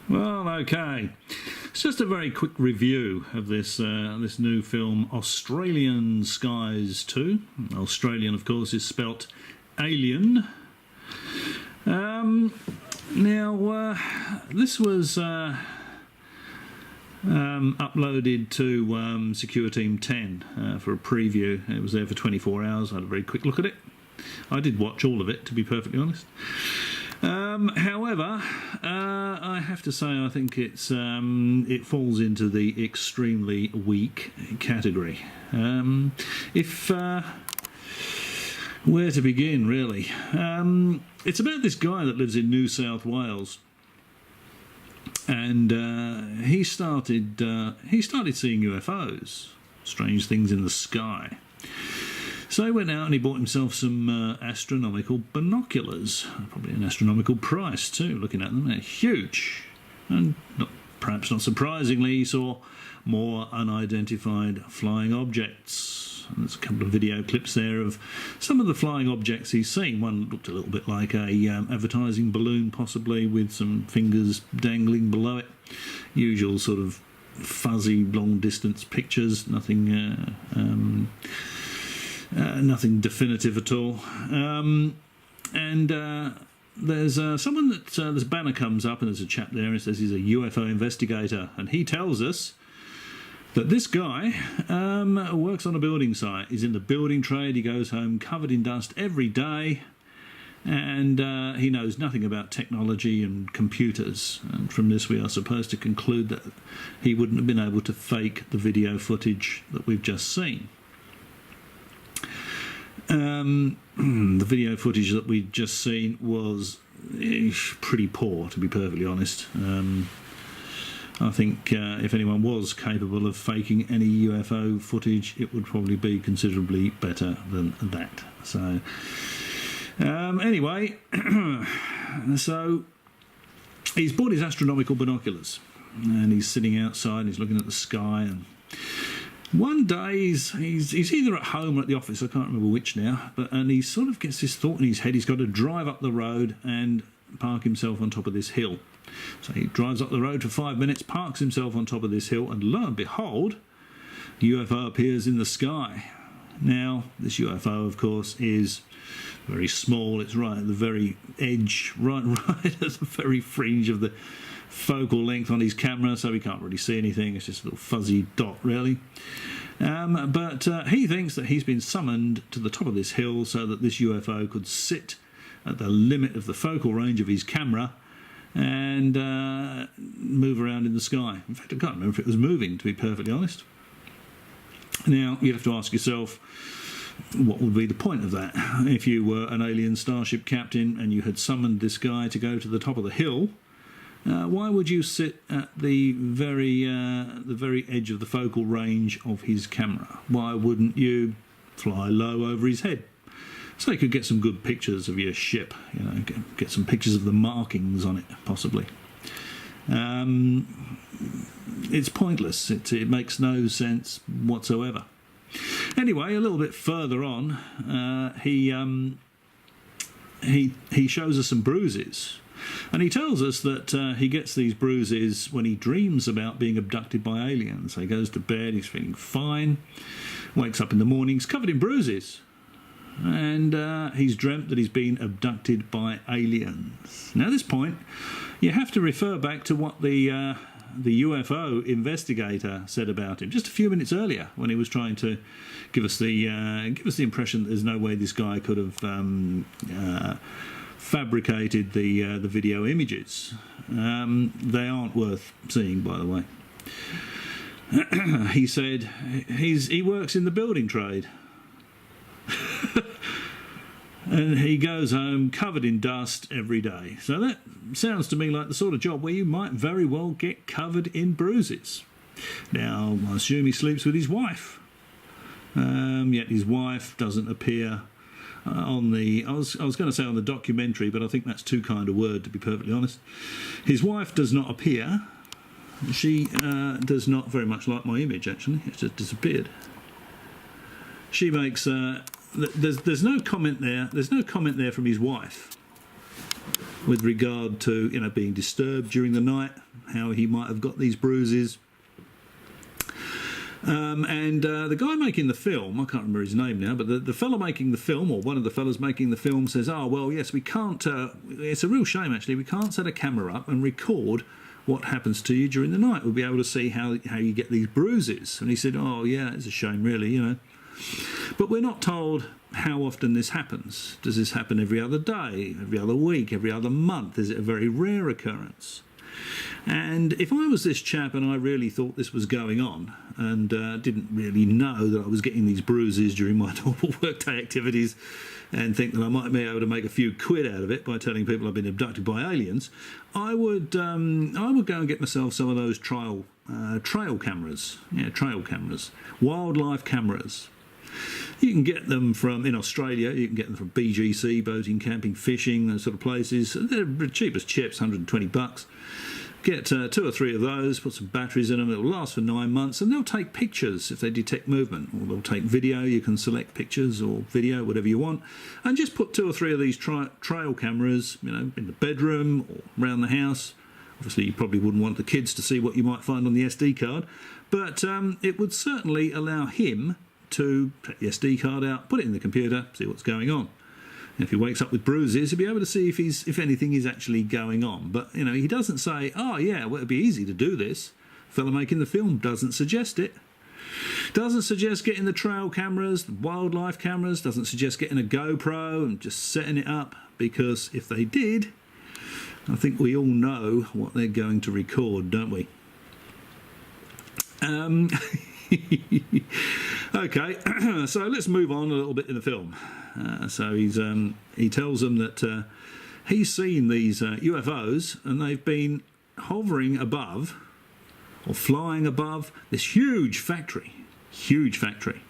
Well, okay. It's just a very quick review of this this new film, Australien Skies 2. Australian, of course, is spelt alien. This was uploaded to Secure Team 10 for a preview. It was there for 24 hours. I had a very quick look at it. I did watch all of it, to be perfectly honest. However, I have to say I think it falls into the extremely weak category. Where to begin, really? It's about this guy that lives in New South Wales, and he started seeing UFOs, strange things in the sky. So he went out and he bought himself some astronomical binoculars, probably an astronomical price too, looking at them. They're huge. And perhaps not surprisingly, he saw more unidentified flying objects. And there's a couple of video clips there of some of the flying objects he's seen. One looked a little bit like a advertising balloon, possibly, with some fingers dangling below it. Usual sort of fuzzy, long-distance pictures, nothing definitive at all. There's someone that this banner comes up, and there's a chap there and says he's a UFO investigator, and he tells us that this guy works on a building site. He's in the building trade. He goes home covered in dust every day, and he knows nothing about technology and computers. And from this we are supposed to conclude that he wouldn't have been able to fake the video footage that we've just seen. The video footage that we'd just seen was pretty poor, to be perfectly honest. I think if anyone was capable of faking any UFO footage, it would probably be considerably better than that. So, anyway, so he's bought his astronomical binoculars, and he's sitting outside, and he's looking at the sky, and one day he's either at home or at the office, I can't remember which now, and he sort of gets this thought in his head. He's got to drive up the road and park himself on top of this hill. So he drives up the road for 5 minutes, parks himself on top of this hill, and lo and behold, a UFO appears in the sky. Now, this UFO, of course, is very small. It's right at the very edge, right at the very fringe of the focal length on his camera, so we can't really see anything. It's just a little fuzzy dot, really. But he thinks that he's been summoned to the top of this hill so that this UFO could sit at the limit of the focal range of his camera and move around in the sky. In fact, I can't remember if it was moving, to be perfectly honest. Now, you'd have to ask yourself, what would be the point of that? If you were an alien starship captain and you had summoned this guy to go to the top of the hill, why would you sit at the very edge of the focal range of his camera? Why wouldn't you fly low over his head, so you could get some good pictures of your ship? You know, get some pictures of the markings on it, possibly. It's pointless. It makes no sense whatsoever. Anyway, a little bit further on, he shows us some bruises. And he tells us that he gets these bruises when he dreams about being abducted by aliens. So he goes to bed, he's feeling fine, wakes up in the morning, he's covered in bruises. And he's dreamt that he's been abducted by aliens. Now, at this point, you have to refer back to what the UFO investigator said about him just a few minutes earlier, when he was trying to give us the impression that there's no way this guy could have fabricated the video images. They aren't worth seeing, by the way. He said he works in the building trade. And he goes home covered in dust every day. So that sounds to me like the sort of job where you might very well get covered in bruises. Now, I assume he sleeps with his wife. Yet his wife doesn't appear on the... I was going to say on the documentary, but I think that's too kind a word, to be perfectly honest. His wife does not appear. She does not very much like my image, actually. It's just disappeared. She makes... there's no comment there. There's no comment there from his wife. with regard to, you know, being disturbed during the night, how he might have got these bruises. The guy making the film, I can't remember his name now, but the fellow making the film, or one of the fellows making the film, says, oh, well, yes, we can't, it's a real shame, actually, we can't set a camera up and record what happens to you during the night. We'll be able to see how you get these bruises. And he said, oh, yeah, it's a shame, really, you know. But we're not told how often this happens. Does this happen every other day, every other week, every other month? Is it a very rare occurrence? And if I was this chap and I really thought this was going on and didn't really know that I was getting these bruises during my normal workday activities and think that I might be able to make a few quid out of it by telling people I've been abducted by aliens, I would go and get myself some of those trail cameras. Yeah, trail cameras. Wildlife cameras. You can get them in Australia, you can get them from BGC, boating, camping, fishing, those sort of places. They're cheap as chips, $120. Get 2 or 3 of those, put some batteries in them, it'll last for 9 months, and they'll take pictures if they detect movement, or they'll take video. You can select pictures or video, whatever you want, and just put 2 or 3 of these trail cameras, you know, in the bedroom or around the house. Obviously, you probably wouldn't want the kids to see what you might find on the SD card, but it would certainly allow him to take the SD card out, put it in the computer, see what's going on. And if he wakes up with bruises, he'll be able to see if anything is actually going on. But, you know, he doesn't say, oh, yeah, well, it'd be easy to do this. The fellow making the film doesn't suggest it. Doesn't suggest getting the trail cameras, the wildlife cameras, doesn't suggest getting a GoPro and just setting it up, because if they did, I think we all know what they're going to record, don't we? Okay, so let's move on a little bit in the film. So he tells them that he's seen these UFOs, and they've been hovering above or flying above this huge factory. Huge factory.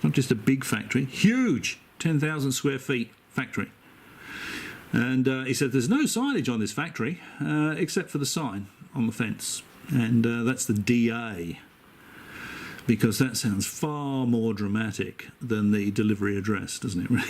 Not just a big factory, huge, 10,000 square feet factory. And he said there's no signage on this factory except for the sign on the fence, and that's the DA. Because that sounds far more dramatic than the delivery address, doesn't it, really?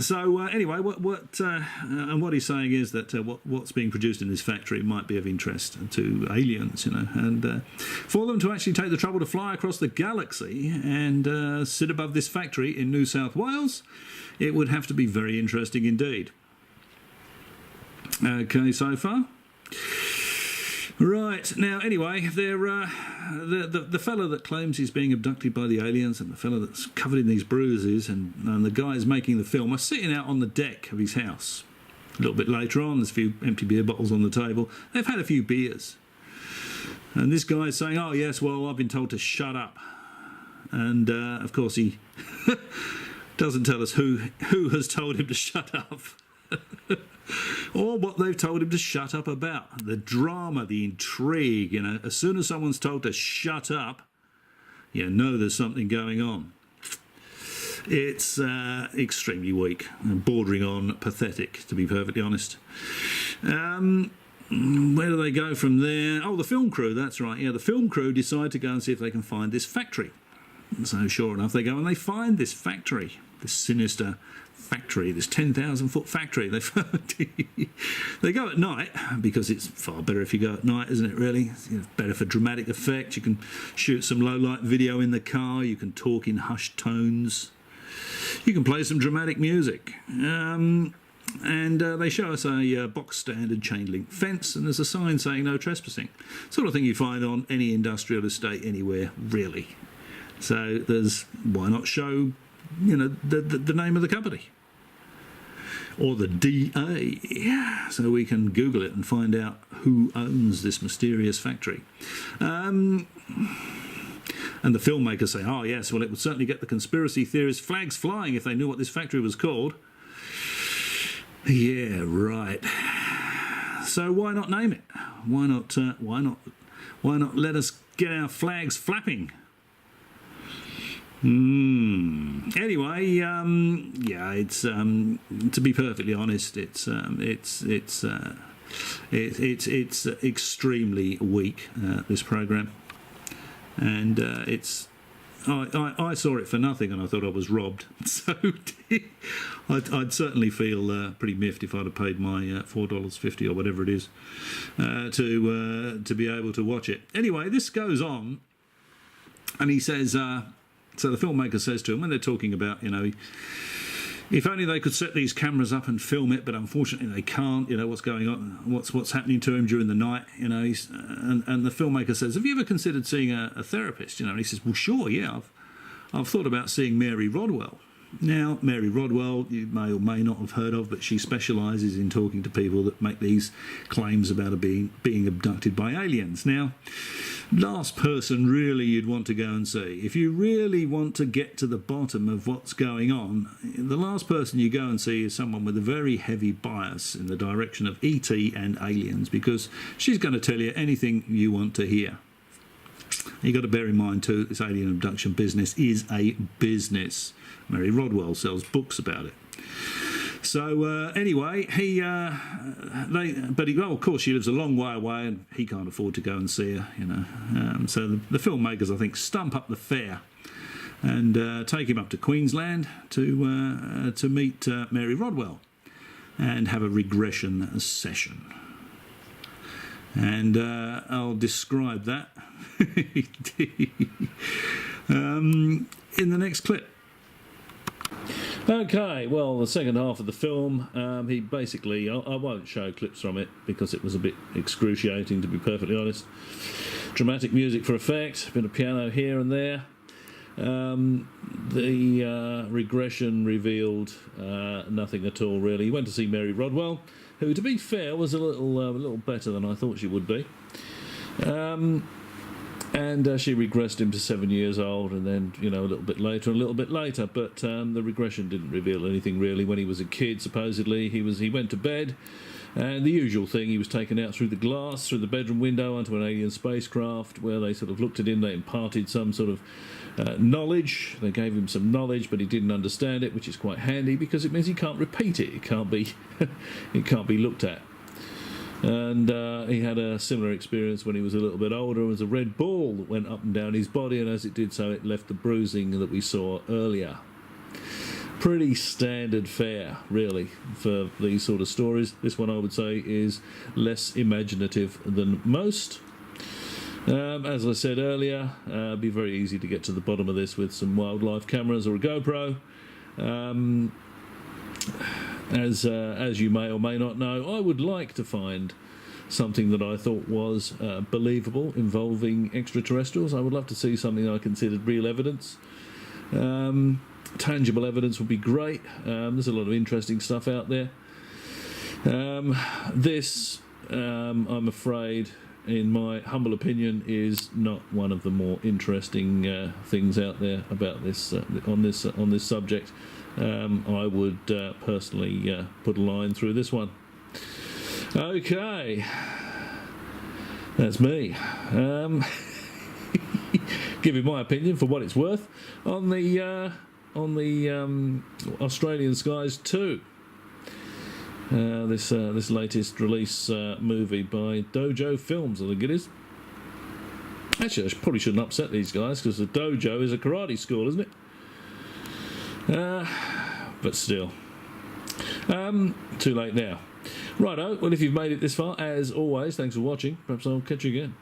So anyway, what he's saying is that what's being produced in this factory might be of interest to aliens, you know, and for them to actually take the trouble to fly across the galaxy and sit above this factory in New South Wales, it would have to be very interesting indeed. Okay, so far. Right, now anyway, the fellow that claims he's being abducted by the aliens, and the fellow that's covered in these bruises, and the guys making the film are sitting out on the deck of his house. A little bit later on, there's a few empty beer bottles on the table. They've had a few beers. And this guy's saying, oh yes, well, I've been told to shut up. And of course he doesn't tell us who has told him to shut up. Or what they've told him to shut up about. The drama, the intrigue, you know. As soon as someone's told to shut up, you know there's something going on. It's extremely weak and bordering on pathetic, to be perfectly honest. Where do they go from there? Oh, the film crew, that's right. Yeah, the film crew decide to go and see if they can find this factory. So sure enough, they go and they find this factory, this sinister factory, this 10,000-foot factory. They go at night, because it's far better if you go at night, isn't it, really? It's better for dramatic effect. You can shoot some low-light video in the car. You can talk in hushed tones. You can play some dramatic music. And they show us a box-standard chain-link fence, and there's a sign saying no trespassing. Sort of thing you find on any industrial estate anywhere, really. So why not show, you know, the name of the company? Or the DA, so we can Google it and find out who owns this mysterious factory. And the filmmakers say, oh yes, well, it would certainly get the conspiracy theorists' flags flying if they knew what this factory was called. Yeah, right. So why not name it? Why not let us get our flags flapping? Anyway, yeah, it's to be perfectly honest, it's extremely weak, this program, and it's I saw it for nothing and I thought I was robbed. So I'd certainly feel pretty miffed if I'd have paid my $4.50 or whatever it is to be able to watch it. Anyway, this goes on, and he says, so the filmmaker says to him, when they're talking about, if only they could set these cameras up and film it, but unfortunately they can't. What's going on, what's happening to him during the night. And the filmmaker says, "Have you ever considered seeing a therapist?" And he says, "Well, sure, yeah. I've thought about seeing Mary Rodwell." Now, Mary Rodwell, you may or may not have heard of, but she specialises in talking to people that make these claims about being abducted by aliens. Now, last person really you'd want to go and see. If you really want to get to the bottom of what's going on, the last person you go and see is someone with a very heavy bias in the direction of ET and aliens, because she's going to tell you anything you want to hear. You've got to bear in mind too, this alien abduction business is a business. Mary Rodwell sells books about it. So anyway, of course, she lives a long way away, and he can't afford to go and see her. So the filmmakers, I think, stump up the fare and take him up to Queensland to meet Mary Rodwell and have a regression session. And I'll describe that in the next clip. Okay, well, the second half of the film, he basically, I won't show clips from it because it was a bit excruciating, to be perfectly honest. Dramatic music for effect, a bit of piano here and there. The regression revealed nothing at all, really. He went to see Mary Rodwell, who, to be fair, was a little better than I thought she would be. And she regressed him to 7 years old, and then, a little bit later, but the regression didn't reveal anything really. When he was a kid, supposedly, he went to bed, and the usual thing, he was taken out through the glass, through the bedroom window, onto an alien spacecraft, where they sort of looked at him, they imparted some sort of knowledge. They gave him some knowledge, but he didn't understand it, which is quite handy, because it means he can't repeat it. It can't be looked at. And he had a similar experience when he was a little bit older. It was a red ball that went up and down his body, and as it did so, it left the bruising that we saw earlier. Pretty standard fare, really, for these sort of stories. This one, I would say, is less imaginative than most. As I said earlier, it'd be very easy to get to the bottom of this with some wildlife cameras or a GoPro. As you may or may not know, I would like to find something that I thought was believable involving extraterrestrials. I would love to see something I considered real evidence. Tangible evidence would be great. There's a lot of interesting stuff out there. This, I'm afraid, in my humble opinion, is not one of the more interesting things out there about this on this subject. I would personally put a line through this one. Okay, that's me. Giving my opinion for what it's worth on the Australien Skies 2. This latest release movie by Dojo Films, I think it is. Actually, I probably shouldn't upset these guys, because the dojo is a karate school, isn't it? But still, too late now. Righto, well, if you've made it this far, as always, thanks for watching. Perhaps I'll catch you again.